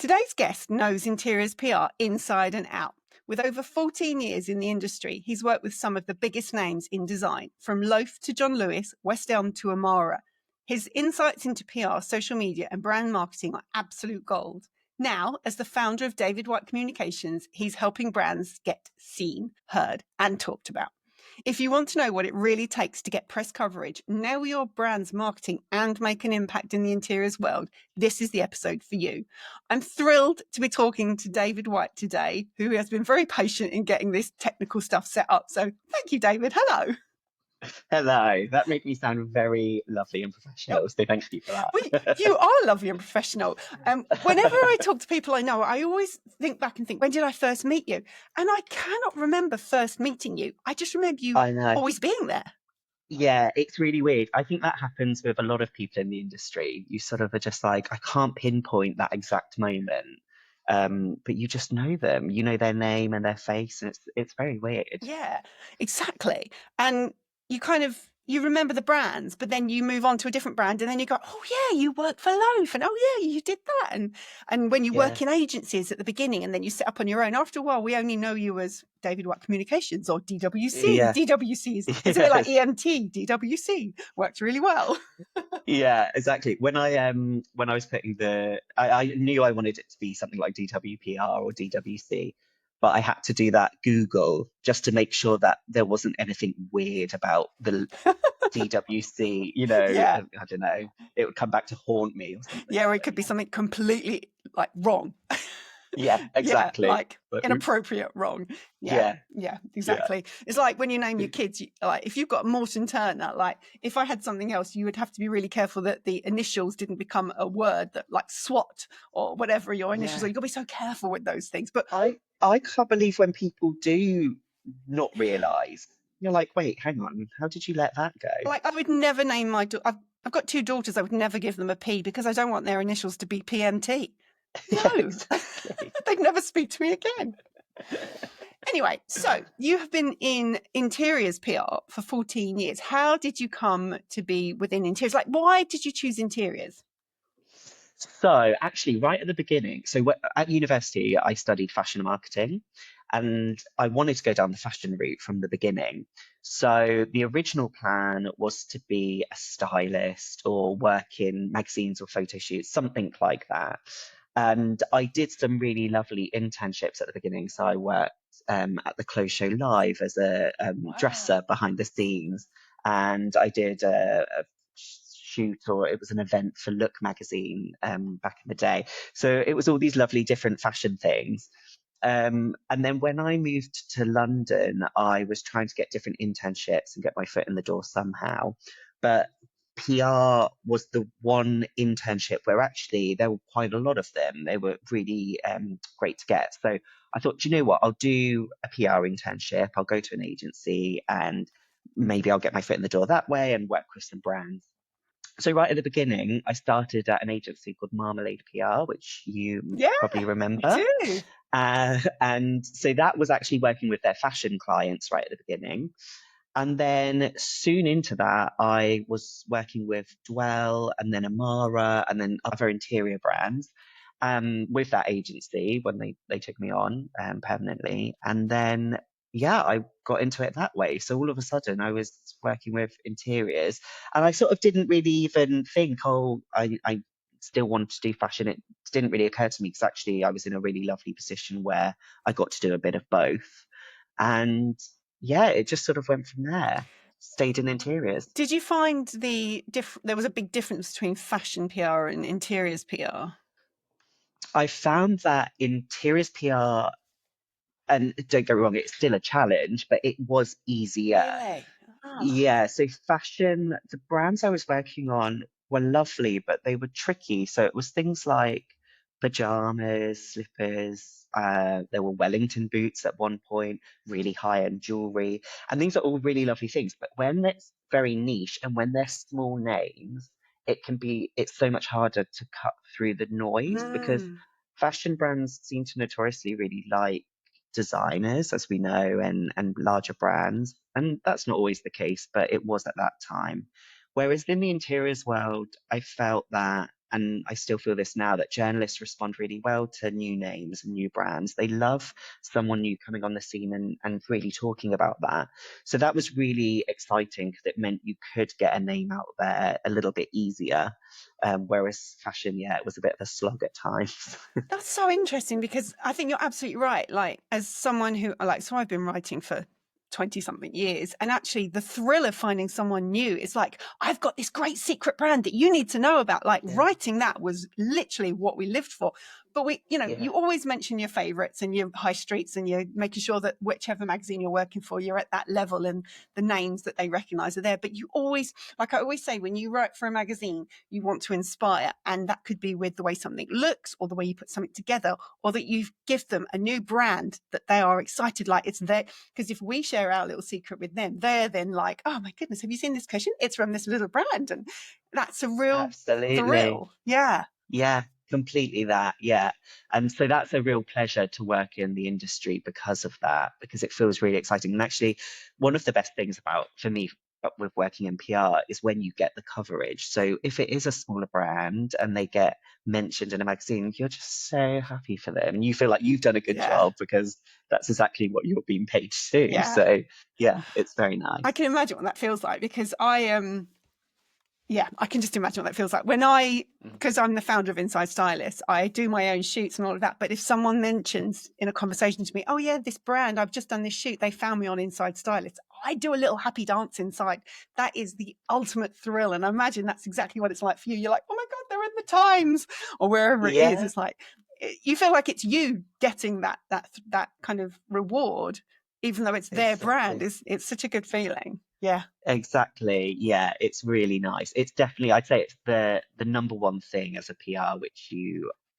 Today's guest knows interiors PR inside and out. With over 14 years in the industry, he's worked with some of the biggest names in design, from Loaf to John Lewis, West Elm to Amara. His insights into PR, social media, and brand marketing are absolute gold. Now, as the founder of David White Communications, he's helping brands get seen, heard, and talked about. If you want to know what it really takes to get press coverage, nail your brand's marketing, and make an impact in the interiors world, this is the episode for you. I'm thrilled to be talking to David White today, who has been very patient in getting this technical stuff set up. So thank you, David. Hello. Hello, that made me sound very lovely and professional, so thank you for Well, that. you are lovely and professional. Whenever I talk to people I know, I always think back and think, when did I first meet you? And I cannot remember first meeting you. I just remember you I know. always being there. Yeah, it's really weird. I think that happens with a lot of people in the industry. You sort of are just like, I can't pinpoint that exact moment, but you just know them. You know their name and their face, and it's very weird. Yeah, exactly. And you remember the brands, but then you move on to a different brand and then you go, oh yeah, you work for Loaf, and oh yeah, you did that. And when you Yeah. work in agencies at the beginning and then you set up on your own, after a while, we only know you as David White Communications or DWC. Yeah. DWC is it's a bit like EMT, DWC. Worked really well. Yeah, exactly. When I was putting I knew I wanted it to be something like DWPR or DWC, but I had to do that Google just to make sure that there wasn't anything weird about the DWC, Yeah. I don't know, it would come back to haunt me or something. Yeah, or it could be something completely like wrong. Yeah, exactly. Yeah, like But inappropriate wrong. Yeah, exactly. It's like when you name your kids, like if you've got Morton-Turner, like if I had something else, you would have to be really careful that the initials didn't become a word that like SWAT or whatever your initials are. You've got to be so careful with those things. But I can't believe when people do not realise. You're like, wait, hang on, how did you let that go? like I would never name my I've got two daughters. I would never give them a P because I don't want their initials to be PMT. No, Yeah, exactly. they'd never speak to me again. Anyway, so you have been in interiors PR for 14 years. How did you come to be within interiors? Like, why did you choose interiors? So actually, right at the beginning, at university, I studied fashion marketing, and I wanted to go down the fashion route from the beginning. So the original plan was to be a stylist or work in magazines or photo shoots, something like that. And I did some really lovely internships at the beginning. So I worked at the Clothes Show Live as a dresser behind the scenes, and I did a shoot, or it was an event for Look magazine back in the day. So it was all these lovely different fashion things. And then when I moved to London, I was trying to get different internships and get my foot in the door somehow. But PR was the one internship where actually there were quite a lot of them. They were really great to get. So I thought, do you know what? I'll do a PR internship. I'll go to an agency and maybe I'll get my foot in the door that way and work with some brands. So right at the beginning, I started at an agency called Marmalade PR, which you probably remember. I do. And so that was actually working with their fashion clients right at the beginning. And then soon into that, I was working with Dwell and then Amara and then other interior brands with that agency when they took me on permanently. And then, I got into it that way. So all of a sudden I was working with interiors, and I sort of didn't really even think, I still want to do fashion. It didn't really occur to me because actually I was in a really lovely position where I got to do a bit of both. And it just sort of went from there. Stayed in interiors. Did you find there was a big difference between fashion PR and interiors PR? I found that interiors PR, and don't get me wrong, it's still a challenge, but it was easier. Really? Oh. Yeah, so fashion, the brands I was working on were lovely, but they were tricky. So it was things like pajamas, slippers, there were Wellington boots at one point, really high-end jewelry. And these are all really lovely things. But when it's very niche and when they're small names, it's so much harder to cut through the noise because fashion brands seem to notoriously really like designers, as we know, and larger brands. And that's not always the case, but it was at that time. Whereas in the interiors world, I felt that and I still feel this now, that journalists respond really well to new names and new brands. They love someone new coming on the scene and really talking about that. So that was really exciting because it meant you could get a name out there a little bit easier. Whereas fashion, yeah, it was a bit of a slog at times. That's so interesting because I think you're absolutely right. Like, as someone who, like, so I've been writing for 20 something years, and actually the thrill of finding someone new is like, I've got this great secret brand that you need to know about. Like, Yeah, writing that was literally what we lived for. But we, you know, yeah, you always mention your favorites and your high streets, and you're making sure that whichever magazine you're working for, you're at that level and the names that they recognize are there. But you always, like I always say, when you write for a magazine, you want to inspire, and that could be with the way something looks or the way you put something together, or that you give them a new brand that they are excited, like it's there. Because if we share our little secret with them, they're then like, oh my goodness, have you seen this cushion? It's from this little brand. And that's a real absolutely. thrill. Yeah. Yeah, completely that. Yeah. And so that's a real pleasure to work in the industry because of that, because it feels really exciting. And actually, one of the best things about, for me, with working in PR is when you get the coverage. So if it is a smaller brand and they get mentioned in a magazine, you're just so happy for them. And you feel like you've done a good Yeah. job because that's exactly what you're being paid to do. Yeah. So yeah, it's very I nice. can imagine what that feels like because yeah, I can just imagine what that feels like. When I, Mm. because I'm the founder of Inside Stylists, I do my own shoots and all of that. But if someone mentions in a conversation to me, oh, yeah, this brand, I've just done this shoot, they found me on Inside Stylists, I do a little happy dance inside. That is the ultimate thrill. And I imagine that's exactly what it's like for you. You're like, oh my God, they're in the Times or wherever it is. Yeah, It's like, you feel like it's you getting that kind of reward, even though it's their brand. exactly. It's such a good feeling. Yeah. Exactly. Yeah, it's really nice. It's definitely, I'd say it's the number one thing as a PR, which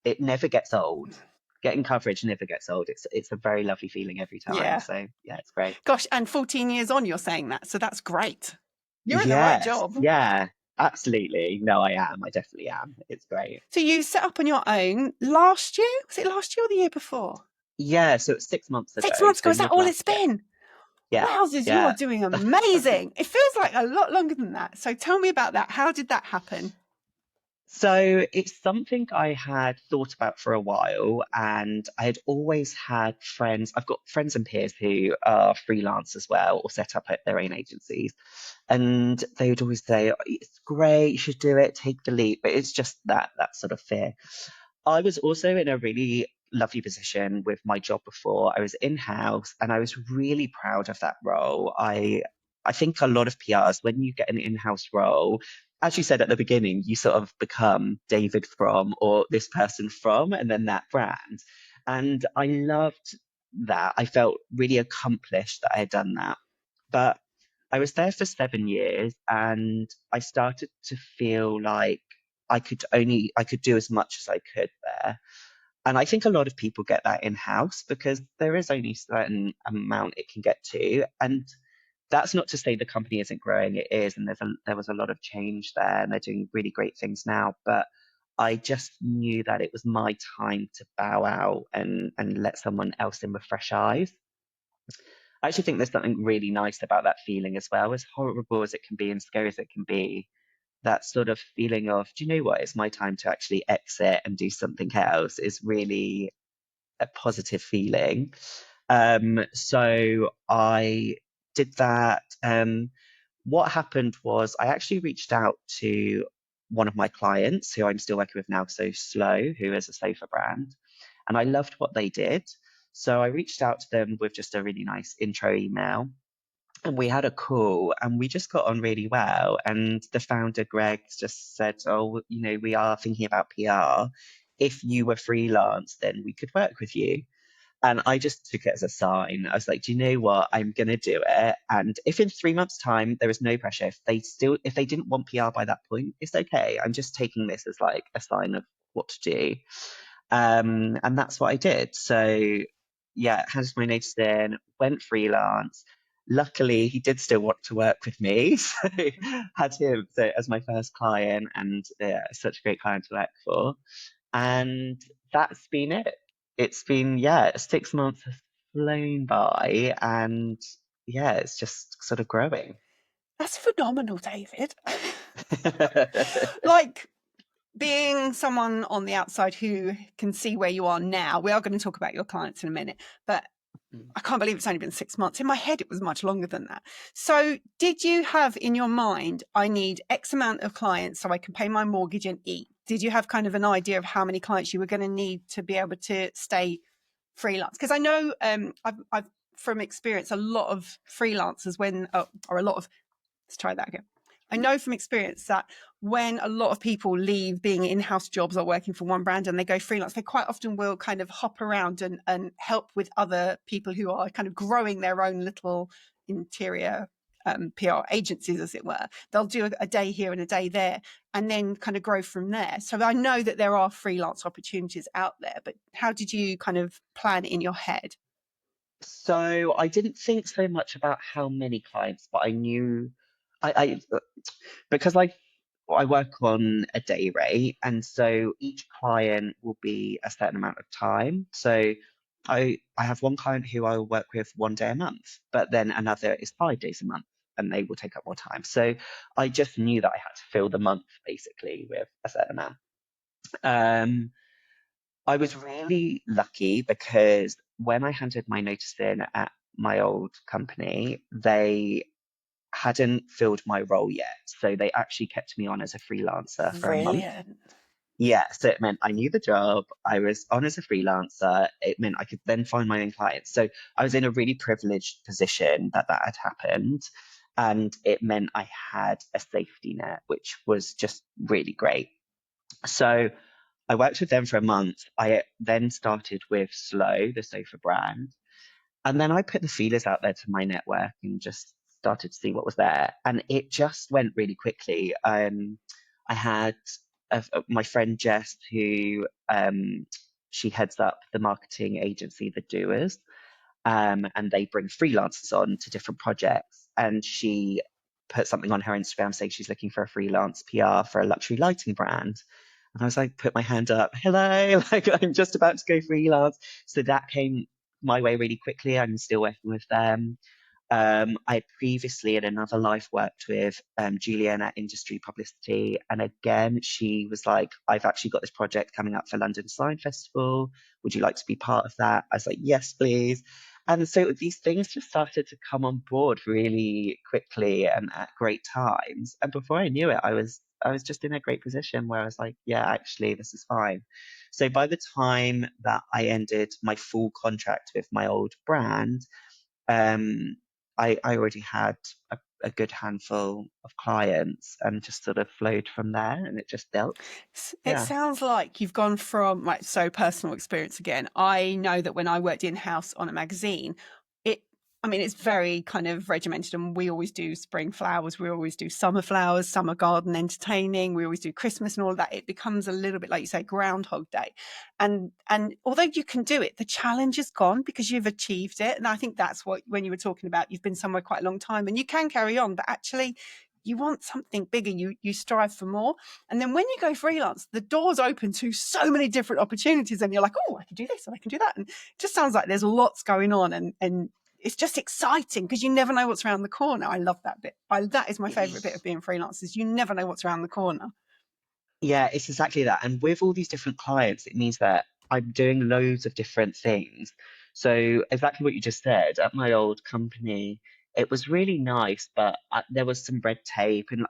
it never gets old. Getting coverage never gets old. It's a very lovely feeling every time. Yeah. So yeah, it's great. Gosh, and 14 years on, you're saying that. So that's great. You're in the right Yes, job. yeah, absolutely. No, I am. I definitely am. It's great. So you set up on your own last year? Was it last year or the year before? Yeah, so it's 6 months ago. 6 months ago. So Is that mid all last it's year. been? Yeah, Wowzers, you are yeah. doing amazing. It feels like a lot longer than that. So tell me about that. How did that happen? So it's something I had thought about for a while, and I had always had friends. I've got friends and peers who are freelance as well or set up at their own agencies. And they would always say, "Oh, it's great, you should do it, take the leap." But it's just that sort of fear. I was also in a really lovely position with my job before. I was in-house and I was really proud of that role. I think a lot of PRs, when you get an in-house role, as you said at the beginning, you sort of become David from or this person from, and then that brand. And I loved that. I felt really accomplished that I had done that. But I was there for 7 years and I started to feel like I could do as much as I could there. And I think a lot of people get that in house because there is only a certain amount it can get to. And that's not to say the company isn't growing, it is. And there was a lot of change there and they're doing really great things now. But I just knew that it was my time to bow out and let someone else in with fresh eyes. I actually think there's something really nice about that feeling as well, as horrible as it can be and scary as it can be. That sort of feeling of, do you know what? It's my time to actually exit and do something else is really a positive feeling. So I did that. What happened was I actually reached out to one of my clients who I'm still working with now, so Slow, who is a sofa brand, and I loved what they did. So I reached out to them with just a really nice intro email and we had a call and we just got on really well. And the founder, Greg, just said, "Oh, we are thinking about PR. If you were freelance, then we could work with you." And I just took it as a sign. I was like, "Do you know what? I'm gonna do it. And if in 3 months' time there is no pressure, if they didn't want PR by that point, it's okay. I'm just taking this as like a sign of what to do." And that's what I did. So yeah, handed my notice in, went freelance. Luckily, he did still want to work with me, so had him so as my first client, and yeah, such a great client to work for. And that's been it. It's been, yeah, 6 months have flown by, and yeah, it's just sort of growing. That's phenomenal, David. Like, being someone on the outside who can see where you are now, we are going to talk about your clients in a minute, but I can't believe it's only been 6 months. In my head, it was much longer than that. So did you have in your mind, I need X amount of clients so I can pay my mortgage and eat? Did you have kind of an idea of how many clients you were going to need to be able to stay freelance? Because I know I've from experience, a lot of freelancers or a lot of, let's try that again. I know from experience that when a lot of people leave being in-house jobs or working for one brand and they go freelance, they quite often will kind of hop around and help with other people who are kind of growing their own little interior PR agencies, as it were. They'll do a day here and a day there and then kind of grow from there. So I know that there are freelance opportunities out there, but how did you kind of plan it in your head? So I didn't think so much about how many clients, but I knew I because I work on a day rate, and so each client will be a certain amount of time. So I have one client who I will work with 1 day a month, but then another is 5 days a month, and they will take up more time. So I just knew that I had to fill the month basically with a certain amount. Um, I was really lucky because when I handed my notice in at my old company, they hadn't filled my role yet. So they actually kept me on as a freelancer for a month. Brilliant. Yeah, so it meant I knew the job. I was on as a freelancer. It meant I could then find my own clients. So I was in a really privileged position that that had happened. And it meant I had a safety net, which was just really great. So I worked with them for a month. I then started with Slow, the sofa brand. And then I put the feelers out there to my network and just started to see what was there. And it just went really quickly. I had my friend Jess, who she heads up the marketing agency, The Doers, and they bring freelancers on to different projects. And she put something on her Instagram saying she's looking for a freelance PR for a luxury lighting brand. And I was like, put my hand up, hello, like I'm just about to go freelance. So that came my way really quickly. I'm still working with them. I previously in another life worked with Julian at Industry Publicity. And again, she was like, I've actually got this project coming up for London Design Festival. Would you like to be part of that? I was like, yes, please. And so these things just started to come on board really quickly and at great times. And before I knew it, I was just in a great position where I was like, yeah, actually, this is fine. So by the time that I ended my full contract with my old brand, um, I already had a good handful of clients and just sort of flowed from there and it just built. It Yeah. sounds like you've gone from, like, so personal experience again. I know that when I worked in house on a magazine, it, I mean, it's very kind of regimented, and we always do spring flowers, we always do summer flowers, summer garden entertaining, we always do Christmas and all of that. It becomes a little bit like you say, Groundhog Day. And although you can do it, the challenge is gone because you've achieved it. And I think that's what, when you were talking about, you've been somewhere quite a long time and you can carry on, but actually you want something bigger, you strive for more. And then when you go freelance, the doors open to so many different opportunities, and you're like, oh, I can do this and I can do that. And it just sounds like there's lots going on, and it's just exciting because you never know what's around the corner. I love that bit. That is my favorite bit of being freelance, is you never know what's around the corner. Yeah, it's exactly that. And with all these different clients, it means that I'm doing loads of different things. So exactly what you just said, at my old company, it was really nice, but there was some red tape and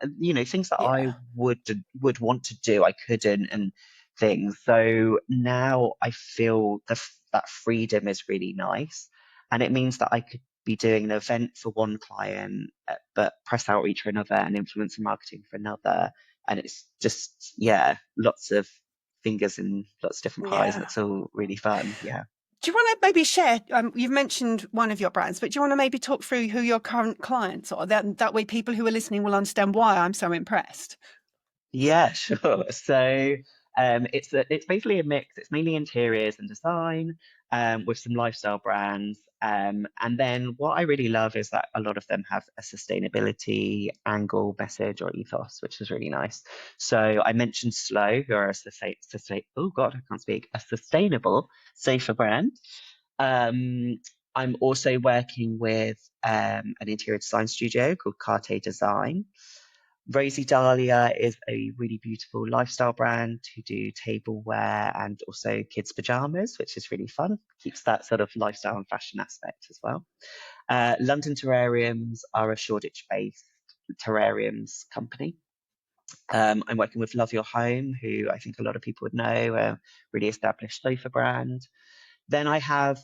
things that I Yeah. would want to do, I couldn't, and things. So now I feel that freedom is really nice, and it means that I could be doing an event for one client, but press outreach for another and influencer marketing for another, and it's just, yeah, lots of fingers in lots of different pies, and Yeah. it's all really fun. Yeah. Do you want to maybe share? You've mentioned one of your brands, but do you want to maybe talk through who your current clients are? That way, people who are listening will understand why I'm so impressed. Yeah, sure. So it's basically a mix. It's mainly interiors and design, with some lifestyle brands. And then what I really love is that a lot of them have a sustainability angle, message, or ethos, which is really nice. So I mentioned Slow, who are oh God, I can't speak, a sustainable, safer brand. Um, I'm also working with an interior design studio called Carte Design. Rosie Dahlia is a really beautiful lifestyle brand who do tableware and also kids' pajamas, which is really fun. Keeps that sort of lifestyle and fashion aspect as well. London Terrariums are a Shoreditch-based terrariums company. I'm working with Love Your Home, who I think a lot of people would know, a really established sofa brand. Then I have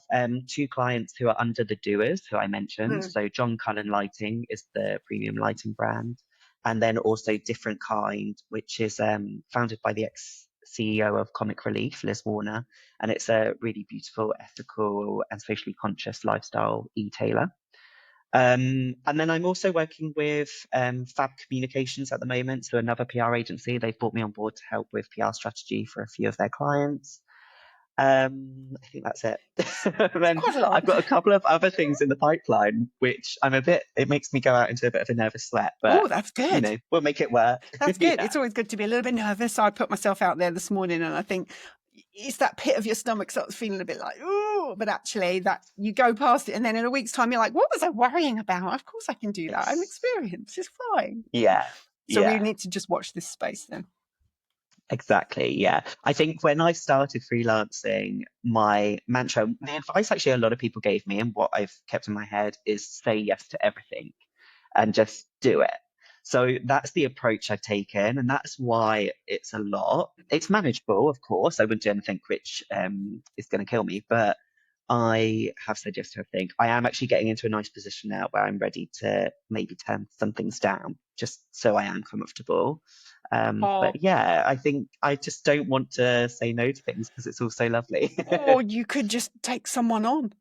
two clients who are under the doers, who I mentioned. Mm. So John Cullen Lighting is the premium lighting brand. And then also Different Kind, which is founded by the ex-CEO of Comic Relief, Liz Warner. And it's a really beautiful, ethical and socially conscious lifestyle e-tailer. And then I'm also working with Fab Communications at the moment, so another PR agency. They've brought me on board to help with PR strategy for a few of their clients. I think that's it. Then Quite a lot. I've got a couple of other things in the pipeline, which it makes me go out into a bit of a nervous sweat, but Oh, that's good. we'll make it work. That's good. Yeah. It's always good to be a little bit nervous. I put myself out there this morning and I think it's that pit of your stomach starts feeling a bit like, oh, but actually that you go past it. And then in a week's time, you're like, what was I worrying about? Of course I can do that. I'm experienced. It's fine. Yeah. So we Yeah. need to just watch this space then. Exactly. Yeah. I think when I started freelancing, my mantra, the advice actually a lot of people gave me and what I've kept in my head is say yes to everything and just do it. So that's the approach I've taken, and that's why it's a lot. It's manageable, of course. I wouldn't do anything which is going to kill me, but I have said yes to everything. I am actually getting into a nice position now where I'm ready to maybe turn some things down, just so I am comfortable. Oh, But yeah, I think I just don't want to say no to things because it's all so lovely. or you could just take someone on.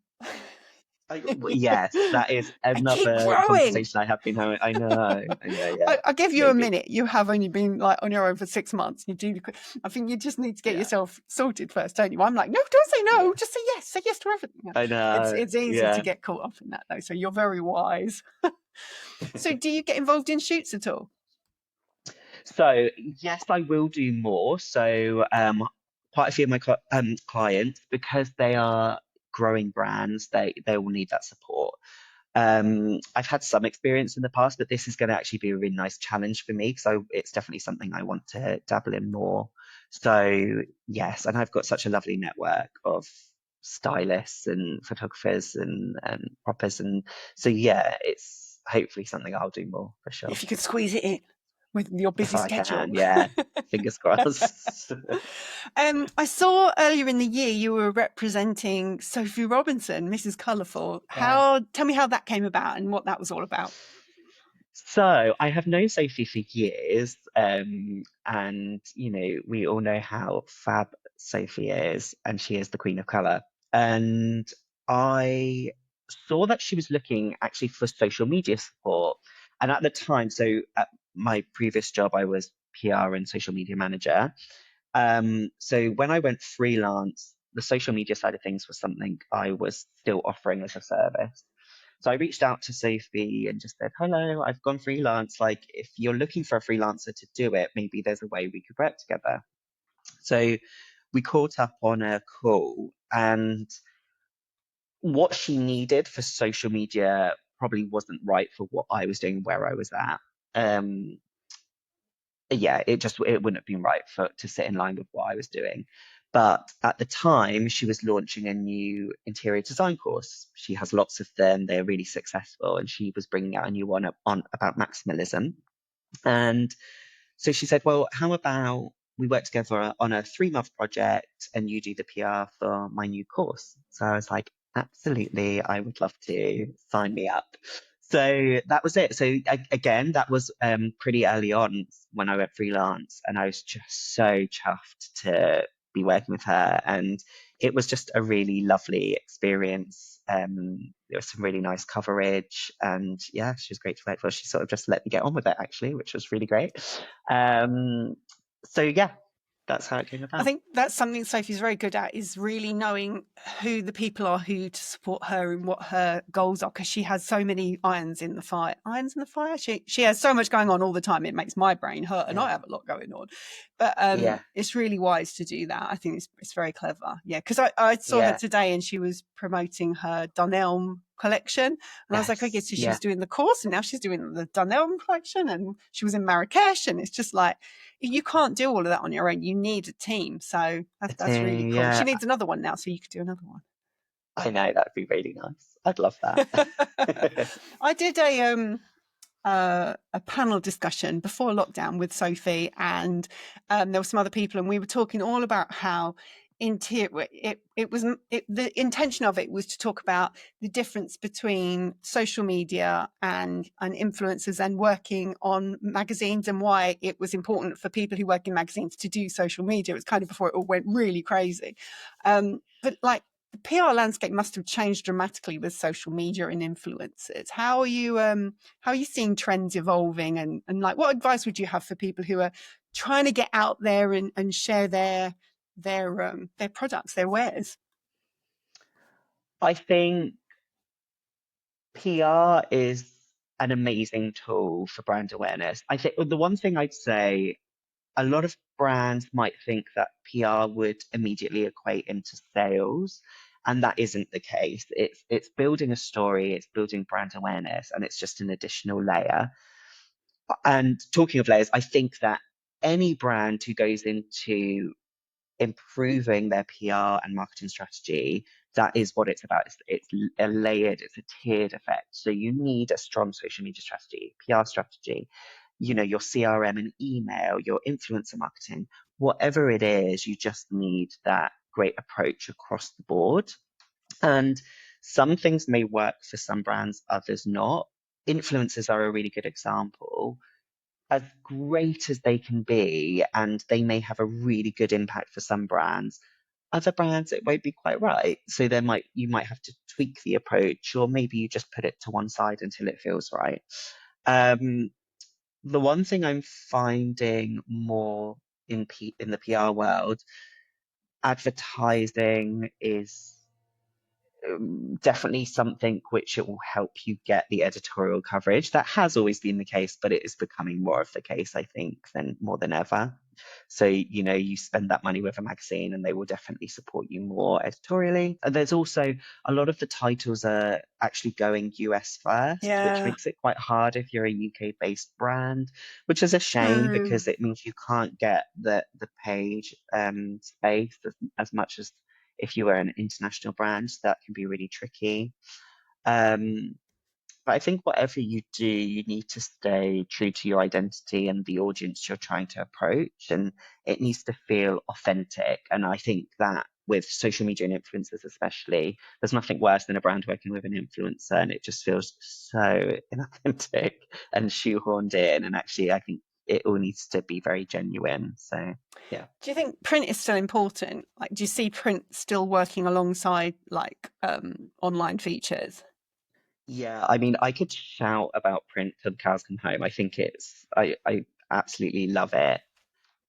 Yes, that is I keep another growing. conversation I have been having. I know, yeah, I'll give you a maybe. minute. You have only been like on your own for 6 months. I think you just need to get Yeah, yourself sorted first, don't you? I'm like, no, don't say no. yeah, Just say yes. Say yes to everything. I know, It's easy to yeah. get caught up in that though. So you're very wise. So do you get involved in shoots at all? So yes, I will do more. So quite a few of my clients, because they are growing brands, they will need that support. I've had some experience in the past, but this is going to actually be a really nice challenge for me. So it's definitely something I want to dabble in more. So yes, and I've got such a lovely network of stylists and photographers and proppers, and so yeah, it's hopefully something I'll do more for sure If you could squeeze it in with your if busy I schedule. can. Yeah, fingers crossed. I saw earlier in the year you were representing Sophie Robinson, Mrs. Colourful. Yeah. Tell me how that came about and what that was all about. So I have known Sophie for years, and we all know how fab Sophie is, and she is the queen of color. And I saw that she was looking actually for social media support. And at the time, so at my previous job, I was PR and social media manager. So when I went freelance, the social media side of things was something I was still offering as a service. So I reached out to Sophie and just said, hello, I've gone freelance. Like, if you're looking for a freelancer to do it, maybe there's a way we could work together. So we caught up on a call, and what she needed for social media probably wasn't right for what I was doing, where I was at. Um, yeah, it wouldn't have been right to sit in line with what I was doing. But at the time, she was launching a new interior design course. She has lots of them; they're really successful, and she was bringing out a new one on about maximalism. And so she said, "Well, how about we work together on a 3-month project, and you do the PR for my new course?" So I was like, "Absolutely, I would love to. Sign me up." So that was it. So again, that was pretty early on when I went freelance, and I was just so chuffed to be working with her, and it was just a really lovely experience. There was some really nice coverage, and yeah, she was great to work for. She sort of just let me get on with it actually, which was really great. Um, so yeah, that's how it came I about. think that's something Sophie's very good at, is really knowing who the people are who to support her and what her goals are, because she has so many irons in the fire. Irons in the fire? She has so much going on all the time. It makes my brain hurt, and Yeah, I have a lot going on. But yeah, it's really wise to do that. I think it's very clever. Yeah, because I saw her yeah. today and she was promoting her Dunelm collection. And I was like, okay, Yes. so she Yeah. was doing the course and now she's doing the Dunelm collection and she was in Marrakesh. And it's just like, you can't do all of that on your own. You need a team. So that's really cool. She Yeah. needs another one now, so you could do another one. I know, that'd be really nice. I'd love that. I did a panel discussion before lockdown with Sophie, and there were some other people, and we were talking all about how the intention of it was to talk about the difference between social media and influencers and working on magazines, and why it was important for people who work in magazines to do social media. It was kind of before it all went really crazy, but like the PR landscape must have changed dramatically with social media and influencers. How are you seeing trends evolving, and like what advice would you have for people who are trying to get out there and share their products, their wares? I think PR is an amazing tool for brand awareness. I think the one thing I'd say, a lot of brands might think that PR would immediately equate into sales, and that isn't the case. It's building a story, it's building brand awareness, and it's just an additional layer. And talking of layers, I think that any brand who goes into improving their PR and marketing strategy, that is what it's about. It's a layered, it's a tiered effect. So you need a strong social media strategy, PR strategy, your CRM and email, your influencer marketing, whatever it is, you just need that great approach across the board. And some things may work for some brands, others not. Influencers are a really good example. As great as they can be, and they may have a really good impact for some brands, other brands it won't be quite right. So you might have to tweak the approach, or maybe you just put it to one side until it feels right. Um, the one thing I'm finding more in the PR world, advertising is definitely something which it will help you get the editorial coverage. That has always been the case, but it is becoming more of the case, I think, than more than ever. So, you spend that money with a magazine and they will definitely support you more editorially. And there's also a lot of the titles are actually going US first, which Yeah, makes it quite hard if you're a UK based brand, which is a shame true. because it means you can't get the page space as much as if you were an international brand. That can be really tricky. Um, but I think whatever you do, you need to stay true to your identity and the audience you're trying to approach, and it needs to feel authentic. And I think that with social media and influencers, especially, there's nothing worse than a brand working with an influencer, and it just feels so inauthentic and shoehorned in. And actually, I think it all needs to be very genuine. So, yeah. Do you think print is still important? Like, do you see print still working alongside like online features? Yeah, I mean, I could shout about print till the cows come home. I think I absolutely love it.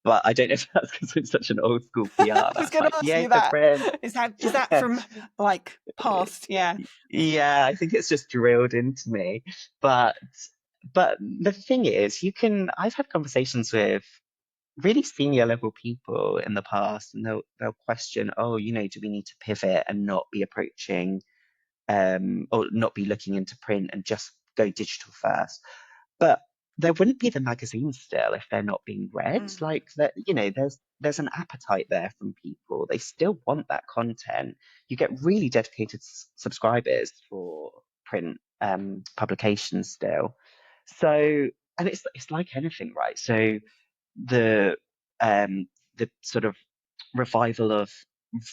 But I don't know if that's because I'm such an old school I PR was that's going to like, ask yay you for that. print. Is that from like past? Yeah. Yeah, I think it's just drilled into me. But the thing is, I've had conversations with really senior level people in the past, and they'll question, oh, do we need to pivot and not be approaching or not be looking into print and just go digital first? But there wouldn't be the magazines still if they're not being read. Mm. Like that, there's an appetite there from people. They still want that content. You get really dedicated subscribers for print publications still. So, and it's like anything, right? So the um the sort of revival of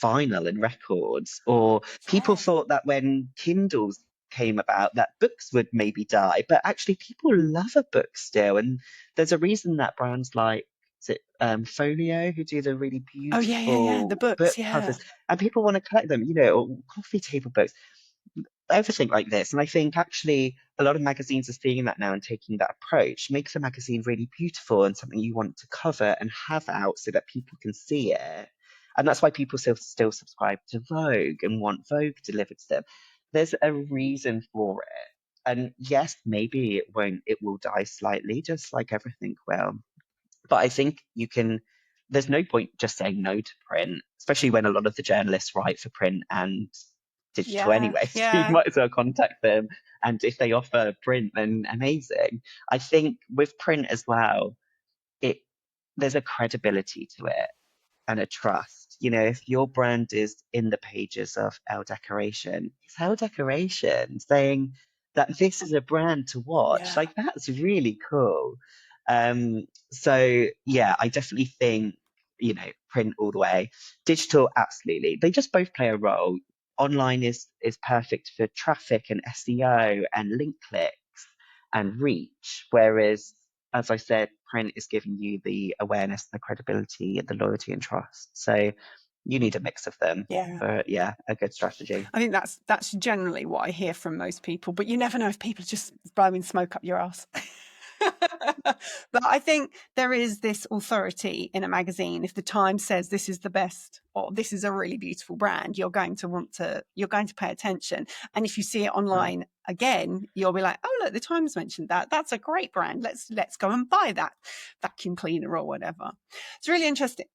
vinyl and records, or people Yes. thought that when Kindles came about that books would maybe die, but actually people love a book still. And there's a reason that brands like, is it Folio, who do the really Oh yeah, yeah, yeah. The beautiful books. book Yeah. covers, and people want to collect them, or coffee table books, everything like this. And I think actually a lot of magazines are seeing that now and taking that approach, makes a magazine really beautiful and something you want to cover and have out so that people can see it. And that's why people still subscribe to Vogue and want Vogue delivered to them. There's a reason for it. And yes, maybe it will die slightly, just like everything will. But I think there's no point just saying no to print, especially when a lot of the journalists write for print and digital Yeah, anyway, so you yeah, might as well contact them. And if they offer print, then amazing. I think with print as well, it there's a credibility to it and a trust. You know, if your brand is in the pages of Elle Decoration, it's Elle Decoration saying that this is a brand to watch. yeah. Like that's really cool. So yeah, I definitely think, print all the way. Digital, absolutely. They just both play a role. Online is perfect for traffic and SEO and link clicks and reach, whereas as I said, print is giving you the awareness, the credibility, and the loyalty and trust. So you need a mix of them Yeah. for, yeah, a good strategy. I think that's generally what I hear from most people, but you never know if people are just blowing smoke up your ass. But I think there is this authority in a magazine. If the Times says this is the best or this is a really beautiful brand, you're going to pay attention. And if you see it Mm. online again, you'll be like, oh look, the Times mentioned that. That's a great brand. Let's go and buy that vacuum cleaner or whatever. It's really interesting.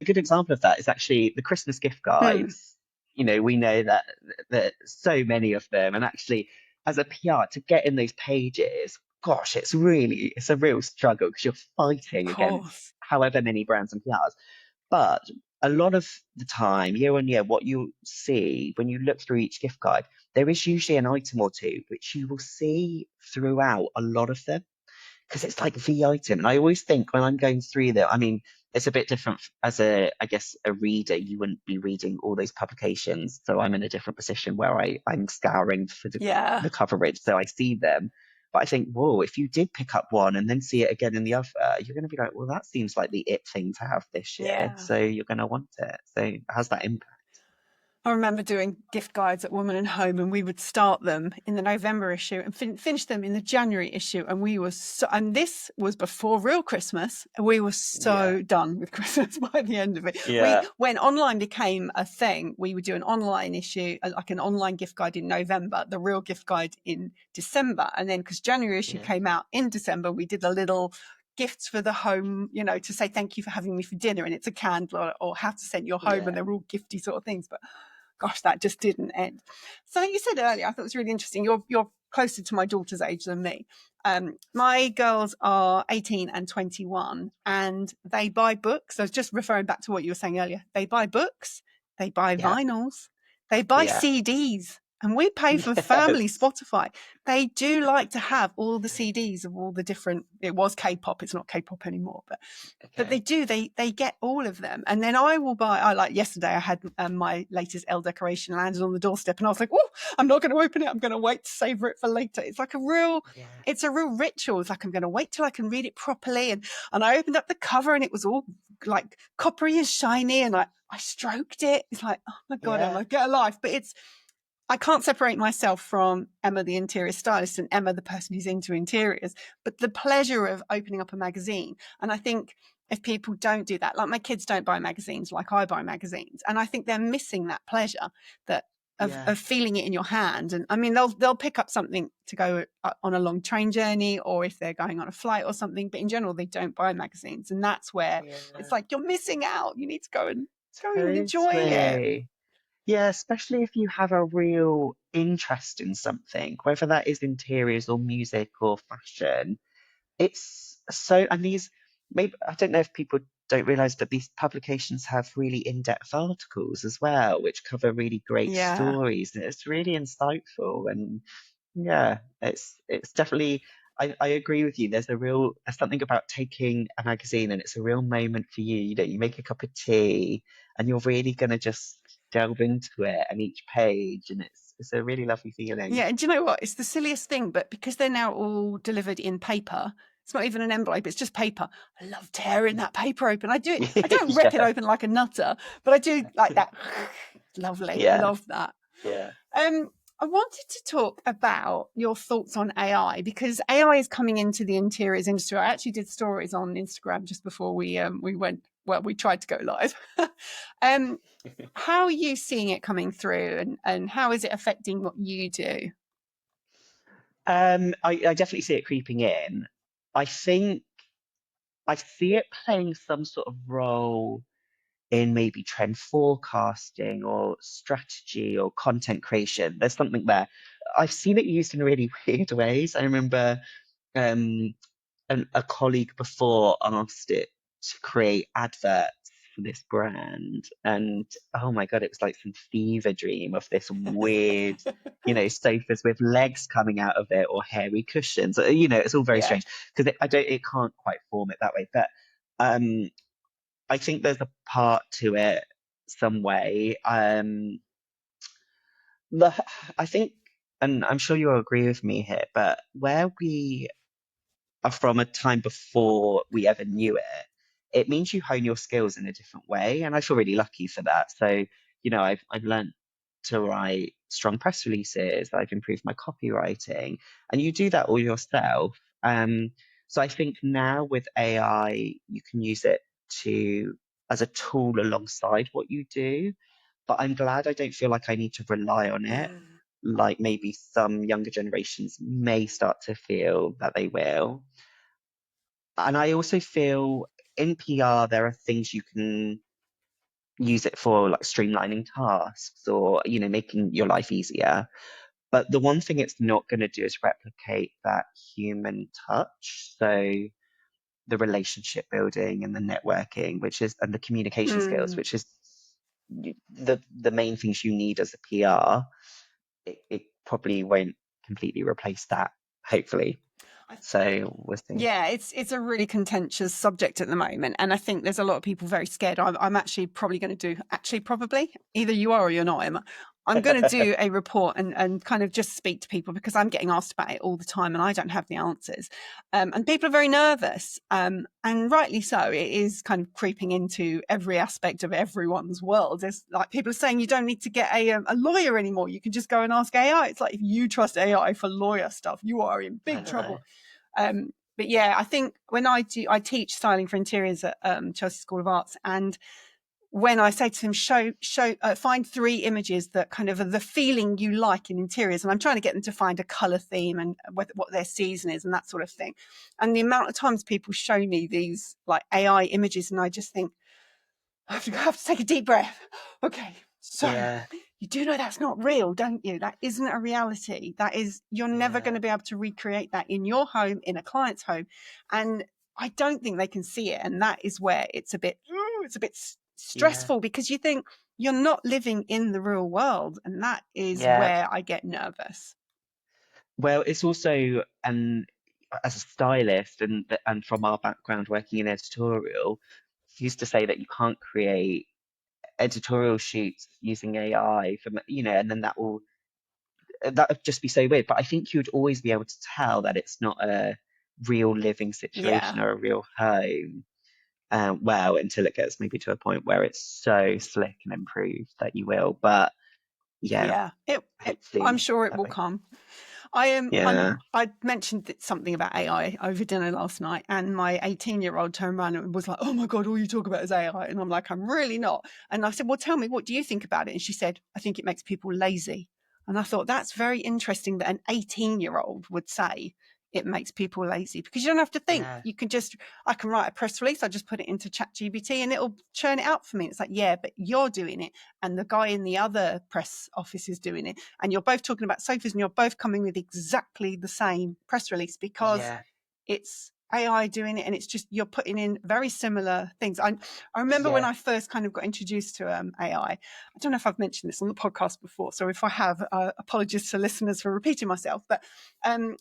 A good example of that is actually the Christmas gift Hmm. guides. We know that so many of them, and actually, as a PR, to get in those pages, gosh, it's a real struggle because you're Of fighting against course. however many brands and PRs. But a lot of the time, year on year, what you'll see when you look through each gift guide, there is usually an item or two which you will see throughout a lot of them because it's like the item. And I always think when I'm going through them, I mean, it's a bit different as I guess, a reader. You wouldn't be reading all those publications. So I'm in a different position where I'm scouring for Yeah. the coverage. So I see them. But I think, whoa, if you did pick up one and then see it again in the other, you're going to be like, well, that seems like the it thing to have this year. Yeah. So you're going to want it. So it has that impact. I remember doing gift guides at Woman and Home, and we would start them in the November issue and finish them in the January issue. And and this was before real Christmas, and we were Yeah. so done with Christmas by the end of it. Yeah. When online became a thing, we would do an online issue, like an online gift guide in November, the real gift guide in December. And then because January issue Yeah. came out in December, we did a little gifts for the home, to say thank you for having me for dinner. And it's a candle or how to send your home. Yeah. And they're all gifty sort of things. But gosh, that just didn't end. So you said earlier, I thought it was really interesting. You're closer to my daughter's age than me. My girls are 18 and 21, and they buy books. I was just referring back to what you were saying earlier. They buy books, they buy Yeah. vinyls, they buy Yeah. CDs. And we pay for family Yes. Spotify. They do like to have all the CDs of all the different. It was K-pop. It's not K-pop anymore, but they Okay. do. They get all of them, and then I will buy. I like yesterday. I had my latest Elle decoration landed on the doorstep, and I was like, "Oh, I'm not going to open it. I'm going to wait to savor it for later." Yeah. It's a real ritual. It's like I'm going to wait till I can read it properly, and I opened up the cover, and it was all like coppery and shiny, and I stroked it. It's like, oh my god, Yeah. Emma, get a life. But I can't separate myself from Emma, the interior stylist, and Emma, the person who's into interiors. But the pleasure of opening up a magazine, and I think if people don't do that, like my kids don't buy magazines like I buy magazines, and I think they're missing that pleasure that Yeah. of feeling it in your hand. And I mean, they'll pick up something to go on a long train journey, or if they're going on a flight or something. But in general, they don't buy magazines, and that's where it's Yeah. like you're missing out. You need to go and enjoy it. Totally. Yeah, especially if you have a real interest in something, whether that is interiors or music or fashion. It's so, and these, maybe, I don't know if people don't realize, but these publications have really in-depth articles as well, which cover really great Yeah. stories. And it's really insightful. And yeah, it's definitely, I agree with you. There's something about taking a magazine and it's a real moment for you. You make a cup of tea and you're really gonna just delve into it and each page, and it's a really lovely feeling. Yeah, and do you know what? It's the silliest thing, but because they're now all delivered in paper, it's not even an envelope, it's just paper. I love tearing that paper open. I do it, I don't rip it Yeah. open like a nutter, but I do like that. Lovely. Yeah. Love that. Yeah. Um, I wanted to talk about your thoughts on AI because AI is coming into the interiors industry. I actually did stories on Instagram just before we went. Well, we tried to go live. um, how are you seeing it coming through, and how is it affecting what you do? I definitely see it creeping in. I think I see it playing some sort of role in maybe trend forecasting or strategy or content creation. There's something there. I've seen it used in really weird ways. I remember um, a colleague before asked it to create adverts for this brand, and oh my God, it was like some fever dream of this weird, sofas with legs coming out of it or hairy cushions. It's all very Yeah. strange because it can't quite form it that way. But um, I think there's a part to it some way. The I think, and I'm sure you'll agree with me here, but where we are from a time before we ever knew it, it means you hone your skills in a different way, and I feel really lucky for that. So, I've learned to write strong press releases. I've improved my copywriting, and you do that all yourself. So I think now with AI, you can use it to as a tool alongside what you do. But I'm glad I don't feel like I need to rely on it, Mm. like maybe some younger generations may start to feel that they will. And I also feel in PR, there are things you can use it for, like streamlining tasks or, making your life easier. But the one thing it's not going to do is replicate that human touch. So the relationship building and the networking, and the communication skills, Mm. which is the main things you need as a PR. It probably won't completely replace that, hopefully. So we'll see. Yeah, it's a really contentious subject at the moment, and I think there's a lot of people very scared. I'm actually probably going to do probably either you are or you're not, Emma. I'm going to do a report and kind of just speak to people because I'm getting asked about it all the time and I don't have the answers, and people are very nervous, and rightly so. It is kind of creeping into every aspect of everyone's world. It's like people are saying you don't need to get a lawyer anymore. You can just go and ask AI. It's like if you trust AI for lawyer stuff, you are in I big know. trouble. But yeah, I think when I teach styling for interiors at Chelsea School of Arts, and when I say to them, find 3 images that kind of are the feeling you like in interiors, and I'm trying to get them to find a color theme and what their season is and that sort of thing. And the amount of times people show me these like AI images, and I just think, I have to take a deep breath. Okay, so Yeah, you do know that's not real, don't you? That isn't a reality. You're never going yeah, to be able to recreate that in your home, in a client's home. And I don't think they can see it. And that is where it's a bit yeah, stressful because you think you're not living in the real world. And that is yeah. where I get nervous. Well, it's also, and as a stylist and from our background working in editorial, used to say that you can't create editorial shoots using AI and then that would just be so weird. But I think you'd always be able to tell that it's not a real living situation Yeah. or a real home. Well, until it gets maybe to a point where it's so slick and improved that you will. But yeah, Yeah. I'm hopefully sure it that will way. come. I am. Yeah, I mentioned something about AI over dinner last night, and my 18-year-old turned around and was like, "Oh my god, all you talk about is AI," and I'm like, "I'm really not." And I said, "Well, tell me, what do you think about it?" And she said, "I think it makes people lazy." And I thought that's very interesting that an 18-year-old would say it makes people lazy because you don't have to think. yeah, I can write a press release. I just put it into ChatGPT and it'll churn it out for me. It's like, yeah, but you're doing it, and the guy in the other press office is doing it, and you're both talking about sofas and you're both coming with exactly the same press release because yeah, it's AI doing it, and it's just you're putting in very similar things. I remember when yeah. I first kind of got introduced to AI. I don't know if I've mentioned this on the podcast before, so if I have, apologies to listeners for repeating myself. But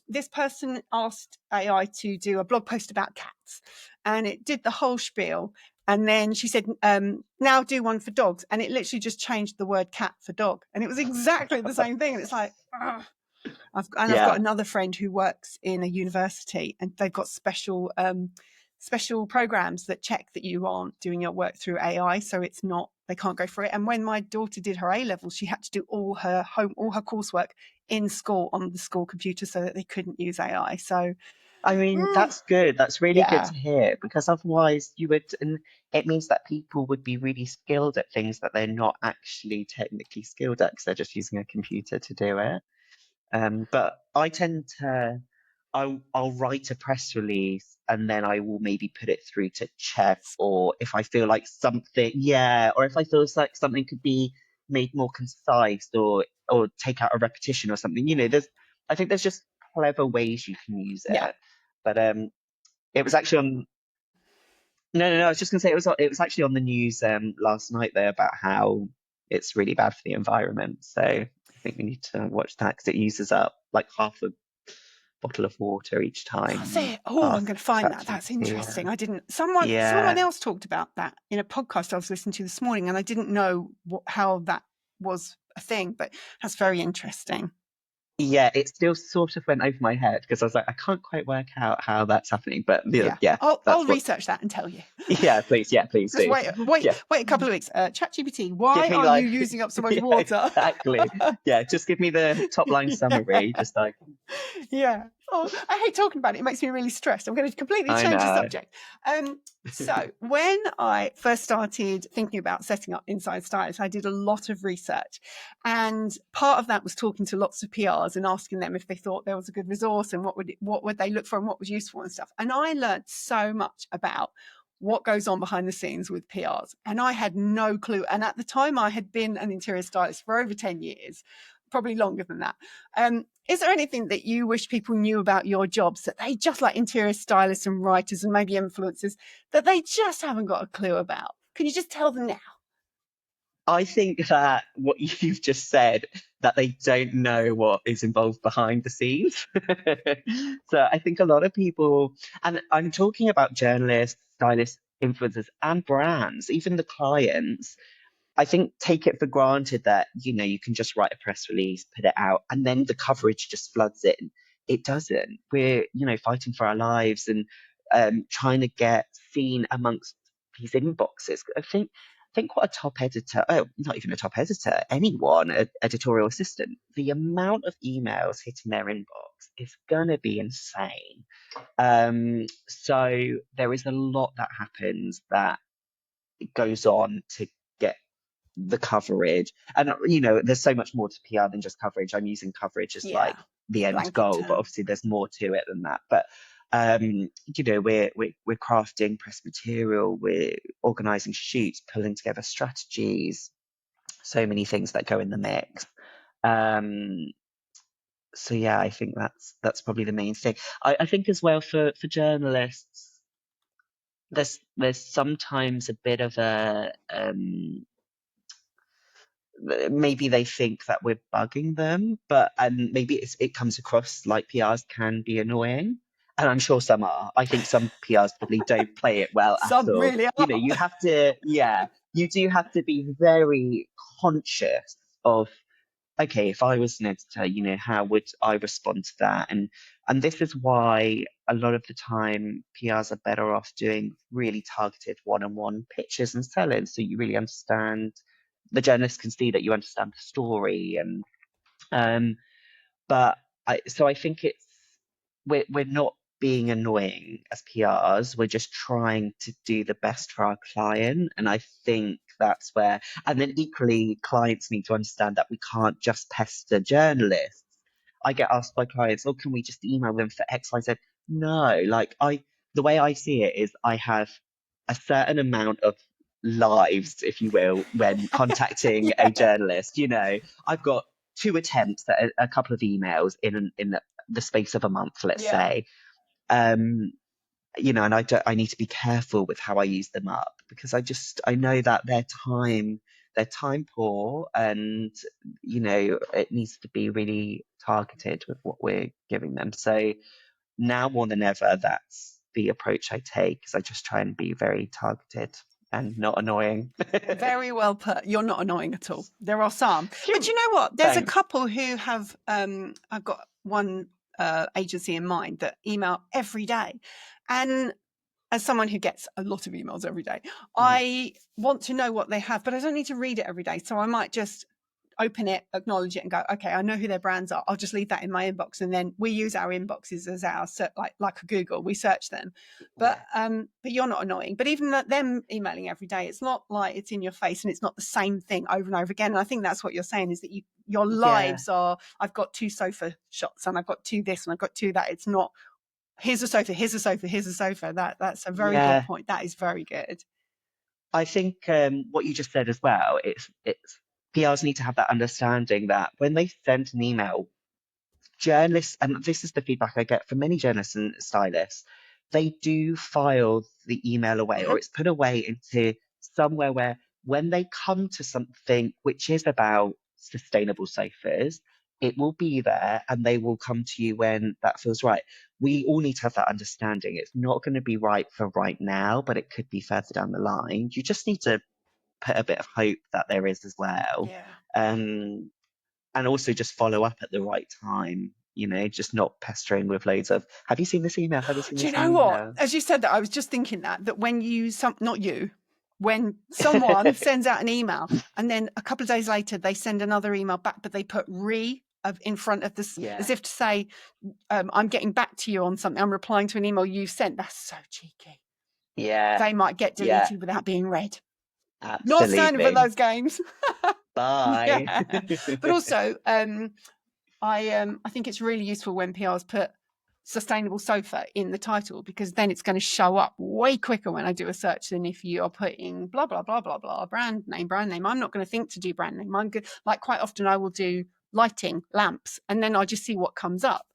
this person asked AI to do a blog post about cats, and it did the whole spiel. And then she said, now do one for dogs. And it literally just changed the word cat for dog. And it was exactly the same thing. And it's like, ugh. I've got Yeah, another friend who works in a university, and they've got special programs that check that you aren't doing your work through AI, so they can't go through it. And when my daughter did her A levels, she had to do all her coursework in school on the school computer so that they couldn't use AI. So, I mean, mm, that's good. That's really good yeah, to hear because otherwise and it means that people would be really skilled at things that they're not actually technically skilled at because they're just using a computer to do it. But I'll write a press release and then I will maybe put it through to check, or if I feel like something, yeah, or if I feel like something could be made more concise, or take out a repetition or something. I think there's just clever ways you can use Yeah. it. But it was actually on. No, no, no. I was just gonna say it was actually on the news last night there about how it's really bad for the environment. So I think we need to watch that because it uses up like half a bottle of water each time Does you it? Oh, I'm ask going to find that. That's ChatGPT. interesting. I didn't. Someone Yeah, else talked about that in a podcast I was listening to this morning, and I didn't know how that was a thing. But that's very interesting. yeah. It still sort of went over my head because I was like, I can't quite work out how that's happening. But Yeah, yeah, I'll that's what. research that and tell you. Yeah, please Just do. wait Yeah, a couple of weeks. ChatGPT, give why me are you like, using up so much yeah, water? exactly. Yeah, just give me the top line Yeah. summary. Just like, Yeah. Oh, I hate talking about it. It makes me really stressed. I'm going to completely I change the know. subject. So when I first started thinking about setting up Inside Stylists, I did a lot of research, and part of that was talking to lots of PRs and asking them if they thought there was a good resource and what would they look for and what was useful and stuff. And I learned so much about what goes on behind the scenes with PRs, and I had no clue. And at the time, I had been an interior stylist for over 10 years, probably longer than that. Is there anything that you wish people knew about your jobs that they just, like interior stylists and writers and maybe influencers, that they just haven't got a clue about? Can you just tell them now? I think that what you've just said, that they don't know what is involved behind the scenes. So I think a lot of people, and I'm talking about journalists, stylists, influencers, and brands, even the clients, I think take it for granted that, you can just write a press release, put it out, and then the coverage just floods in. It doesn't. We're, fighting for our lives and trying to get seen amongst these inboxes. I think what a top editor, oh, not even a top editor, anyone, an editorial assistant, the amount of emails hitting their inbox is gonna be insane. So there is a lot that happens that goes on to get the coverage. And, there's so much more to PR than just coverage. I'm using coverage as like Yeah, the end blanket goal, but term. obviously there's more to it than that. But we're crafting press material, we're organizing shoots, pulling together strategies, so many things that go in the mix. Um, so yeah, I think that's probably the main thing. I think as well for journalists, there's sometimes a bit of a maybe they think that we're bugging them, but and maybe it comes across like PRs can be annoying, and I'm sure some are. I think some PRs probably don't play it well at Some all. really are. You have to, yeah, you do have to be very conscious of, okay, if I was an editor, how would I respond to that? And this is why a lot of the time PRs are better off doing really targeted one-on-one pitches and sell-ins, so you really understand, the journalist can see that you understand the story. And um but I think we're not being annoying as PRs. We're just trying to do the best for our client. And I think that's where, and then equally, clients need to understand that we can't just pester journalists. I get asked by clients, oh, can we just email them for X, Y, Z? No, the way I see it is I have a certain amount of lives, if you will, when contacting a Yeah, journalist. I've got two attempts at a couple of emails in the space of a month, let's yeah. say. Um, and I need to be careful with how I use them up, because I know that they're time poor, and it needs to be really targeted with what we're giving them. So now more than ever, that's the approach I take, is I just try and be very targeted and not annoying. Very well put. You're not annoying at all. There are some, but Phew, you know what? There's a thanks. couple who have. I've got one agency in mind that email every day, and as someone who gets a lot of emails every day, Mhm. I want to know what they have, but I don't need to read it every day. So I might just open it, acknowledge it, and go, okay, I know who their brands are. I'll just leave that in my inbox. And then we use our inboxes as our, like a Google, we search them. But you're not annoying. But even them emailing every day, it's not like it's in your face and it's not the same thing over and over again. And I think that's what you're saying, is that your lives are, I've got 2 sofa shots and I've got 2 this and I've got 2 that. It's not, here's a sofa, here's a sofa, here's a sofa. That's a very good point. That is very good. I think what you just said as well, it's PRs need to have that understanding that when they send an email, journalists, and this is the feedback I get from many journalists and stylists, they do file the email away, or it's put away into somewhere where when they come to something which is about sustainable sofas, it will be there and they will come to you when that feels right. We all need to have that understanding. It's not going to be right for right now, but it could be further down the line. You just need to put a bit of hope that there is as well. Yeah. And also just follow up at the right time, just not pestering with loads of, have you seen this email? Have you seen Do this you know email? what? As you said that, I was just thinking that when when someone sends out an email and then a couple of days later they send another email back, but they put in front of this, as if to say, I'm getting back to you on something. I'm replying to an email you sent. That's so cheeky. Yeah. They might get deleted without being read. Absolutely. Not standing for those games. Bye. But also, I think it's really useful when PRs put sustainable sofa in the title, because then it's going to show up way quicker when I do a search than if you are putting blah blah blah blah blah brand name. I'm not going to think to do brand name. I'm good. Like, quite often I will do lighting, lamps, and then I'll just see what comes up.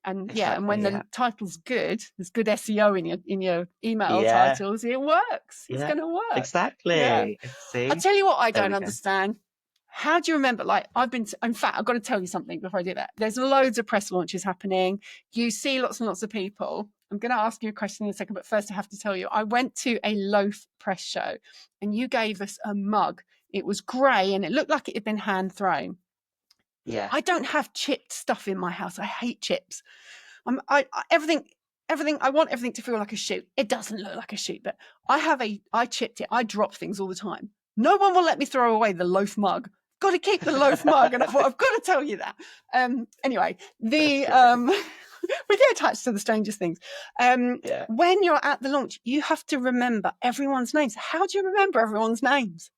And Exactly, and when the title's good, there's good SEO in your email titles, it works. It's going to work. Exactly. Yeah. See? I tell you what I don't understand. How do you remember, like, in fact, I've got to tell you something before I do that. There's loads of press launches happening. You see lots and lots of people. I'm going to ask you a question in a second, but first I have to tell you, I went to a loaf press show and you gave us a mug. It was grey and it looked like it had been hand thrown. Yeah. I don't have chipped stuff in my house. I hate chips. Everything, I want everything to feel like a shoot. It doesn't look like a shoot, but I chipped it. I drop things all the time. No one will let me throw away the loaf mug. Got to keep the loaf mug, and I thought, I've got to tell you that. Anyway, we get attached to the strangest things. When you're at the launch, you have to remember everyone's names. How do you remember everyone's names?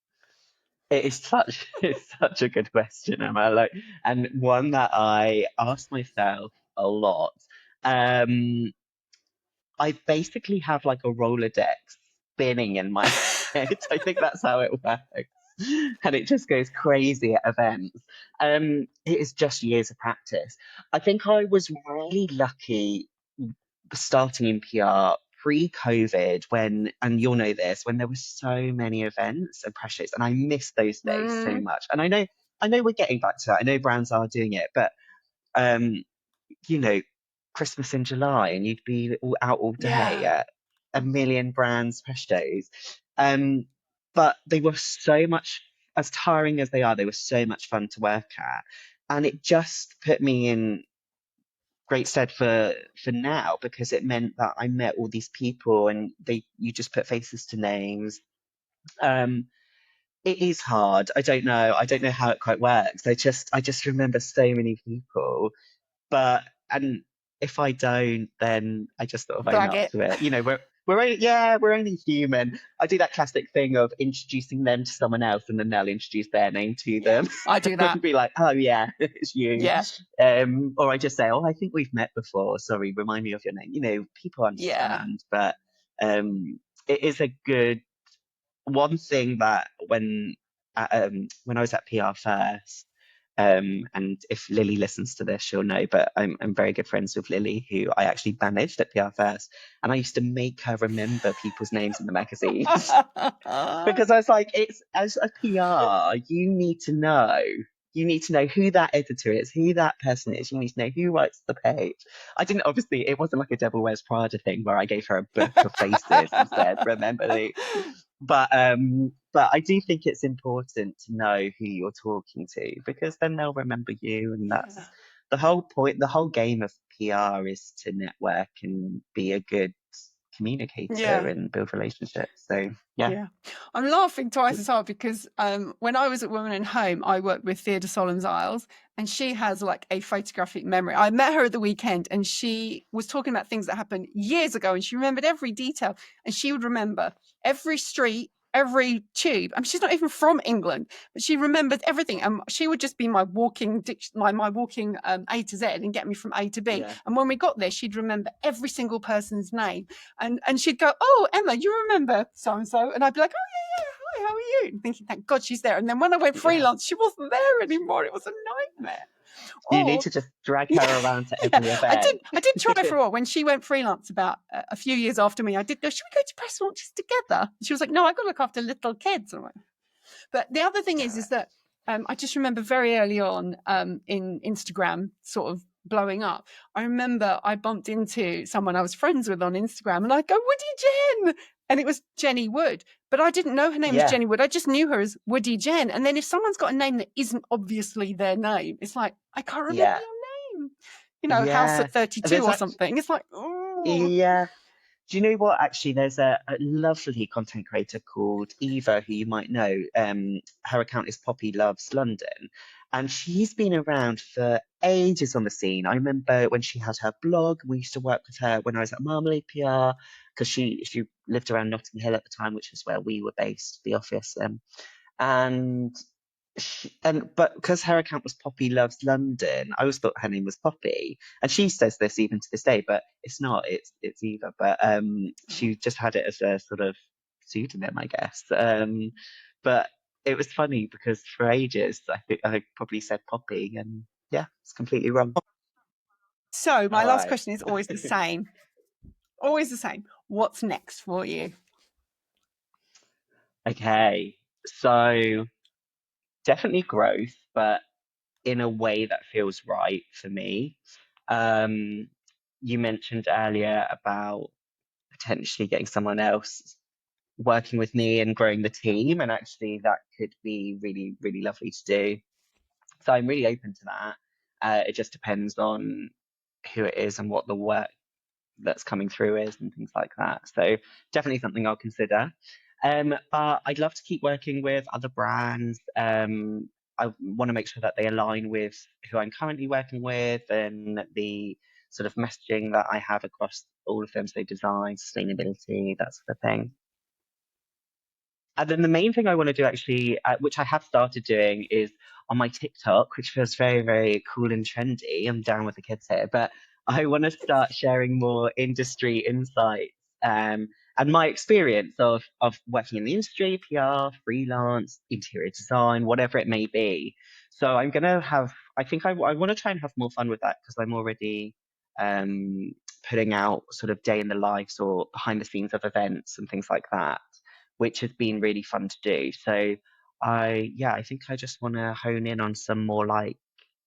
It's such a good question, Emma. And one that I ask myself a lot. I basically have like a Rolodex spinning in my head. I think that's how it works. And it just goes crazy at events. It is just years of practice. I think I was really lucky starting in PR pre-COVID and you'll know this, when there were so many events and pressures, and I miss those days so much. And I know we're getting back to that. I know brands are doing it, but Christmas in July and you'd be out all day at a million brands press shows. But they were so much, as tiring as they are, they were so much fun to work at. And it just put me in great stead for now, because it meant that I met all these people and you just put faces to names. It is hard. I don't know how it quite works. I just remember so many people. And if I don't, then I just sort of own up to it. We're only human. I do that classic thing of introducing them to someone else and then they'll introduce their name to them. I do that. And be like, oh yeah, it's you. Yeah. Or I just say, oh, I think we've met before. Sorry, remind me of your name. People understand. But it is a good one thing that when I was at PR first. And if Lily listens to this, she'll know, but I'm very good friends with Lily, who I actually managed at PR First. And I used to make her remember people's names in the magazines. Because I was like, as a PR, you need to know. You need to know who that editor is, who that person is. You need to know who writes the page. It wasn't like a Devil Wears Prada thing where I gave her a book of faces and said, remember these. But I do think it's important to know who you're talking to, because then they'll remember you, and that's the whole point. The whole game of PR is to network and be a good communicator and build relationships. So yeah. I'm laughing twice as hard because when I was at Women in Home, I worked with Theodore Solom's-Isles, and she has like a photographic memory. I met her at the weekend, and she was talking about things that happened years ago, and she remembered every detail, and she would remember every street, every tube. I mean, she's not even from England, but she remembered everything. And she would just be my walking my walking A to Z and get me from A to B. Yeah. And when we got there, she'd remember every single person's name. And she'd go, "Oh, Emma, you remember so-and-so?" And I'd be like, "Oh, yeah, hi, how are you?" And thinking, thank God she's there. And then when I went freelance, she wasn't there anymore. It was a nightmare. You need to just drag her around to every event. I did try for a while. When she went freelance about a few years after me, I did go, "Should we go to press launches together?" And she was like, "No, I got to look after little kids." I'm like, but the other thing is that I just remember very early on in Instagram sort of blowing up. I remember I bumped into someone I was friends with on Instagram, and I'd go, "Woody Jen," and it was Jenny Wood. But I didn't know her name was Jenny Wood. I just knew her as Woody Jen. And then if someone's got a name that isn't obviously their name, it's like, I can't remember your name. You know, House at 32 or something. It's like, oh. Yeah. Do you know what? Actually, there's a lovely content creator called Eva, who you might know. Her account is Poppy Loves London, and she's been around for ages on the scene. I remember when she had her blog. We used to work with her when I was at Marmalade PR, because she lived around Notting Hill at the time, which is where we were based, the office. And but because her account was Poppy Loves London, I always thought her name was Poppy, and she says this even to this day, but it's not. It's Eva. But she just had it as a sort of pseudonym, I guess. But it was funny because for ages I think I probably said Poppy, and yeah, it's completely wrong. So my last question is always the same. Always the same. What's next for you? Okay, so definitely growth, but in a way that feels right for me. You mentioned earlier about potentially getting someone else working with me and growing the team, and actually that could be really, really lovely to do. So I'm really open to that. It just depends on who it is and what the work that's coming through is and things like that. So definitely something I'll consider. But I'd love to keep working with other brands. I want to make sure that they align with who I'm currently working with and the sort of messaging that I have across all of them. So design, sustainability, that sort of thing. And then the main thing I want to do actually, which I have started doing, is on my TikTok, which feels very, very cool and trendy. I'm down with the kids here, but I want to start sharing more industry insights and my experience of working in the industry, PR, freelance, interior design, whatever it may be. So I'm going to have, I think I want to try and have more fun with that because I'm already putting out sort of day in the lives or behind the scenes of events and things like that, which has been really fun to do. So I think I just want to hone in on some more like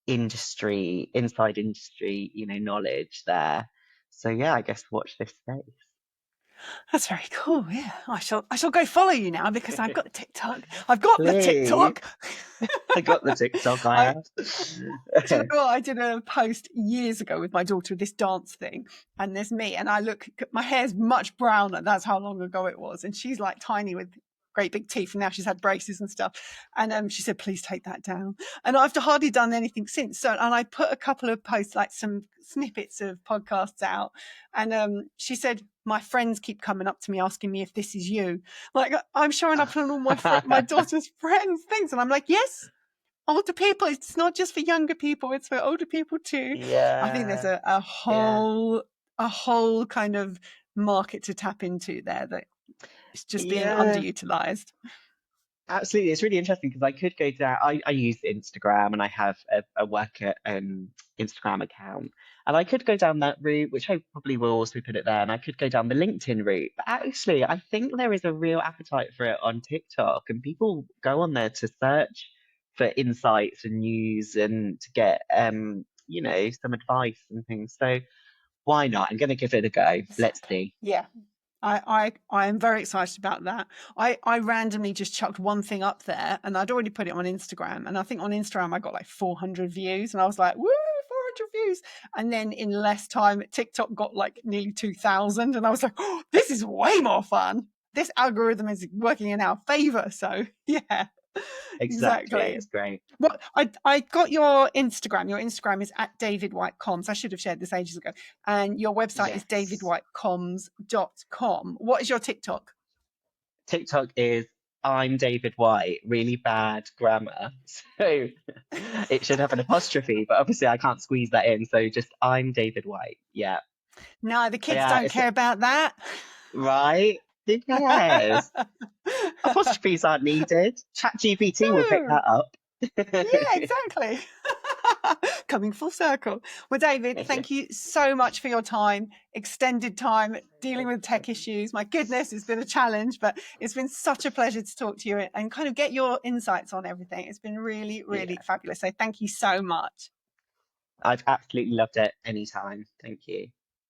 inside industry, knowledge there. So yeah, I guess watch this space. That's very cool. Yeah, I shall go follow you now because I've got the TikTok. I've got the TikTok. I got the TikTok. I have. Do you know what? I did a post years ago with my daughter of this dance thing, and there's me, and I look. My hair's much browner. That's how long ago it was, and she's like tiny with great big teeth, and now she's had braces and stuff. And she said, "Please take that down." And I've hardly done anything since. So, and I put a couple of posts, like some snippets of podcasts out, and she said, "My friends keep coming up to me asking me if this is you." Like I'm showing up on all my daughter's friends' things, and I'm like, "Yes." Older people, it's not just for younger people, it's for older people too. Yeah. I think there's a whole kind of market to tap into there that is just being underutilized. Absolutely. It's really interesting because I could go down, I use Instagram and I have a work Instagram account. And I could go down that route, which I probably will also put it there. And I could go down the LinkedIn route. But actually, I think there is a real appetite for it on TikTok. And people go on there to search for insights and news and to get, some advice and things. So why not? I'm going to give it a go. Let's see. Yeah. I am very excited about that. I randomly just chucked one thing up there and I'd already put it on Instagram. And I think on Instagram, I got like 400 views and I was like, woo, 200 views. And then in less time, TikTok got like nearly 2,000. And I was like, oh, this is way more fun. This algorithm is working in our favor. So yeah, Exactly. exactly. It's great. Well, I got your Instagram. Your Instagram is at David White Comms. I should have shared this ages ago. And your website is Yes. davidwhitecomms.com. What is your TikTok? TikTok is I'm David White, really bad grammar. So it should have an apostrophe, but obviously I can't squeeze that in. So just I'm David White. Yeah. No, the kids Yeah, don't it's care about that. right. Who cares? Apostrophes aren't needed. ChatGPT will pick No. that up. Yeah, exactly. Coming full circle. Well, David, thank you so much for your time, extended time dealing with tech issues. My goodness, it's been a challenge, but it's been such a pleasure to talk to you and kind of get your insights on everything. It's been really, really Yeah, fabulous. So thank you so much. I've absolutely loved it anytime. Thank you.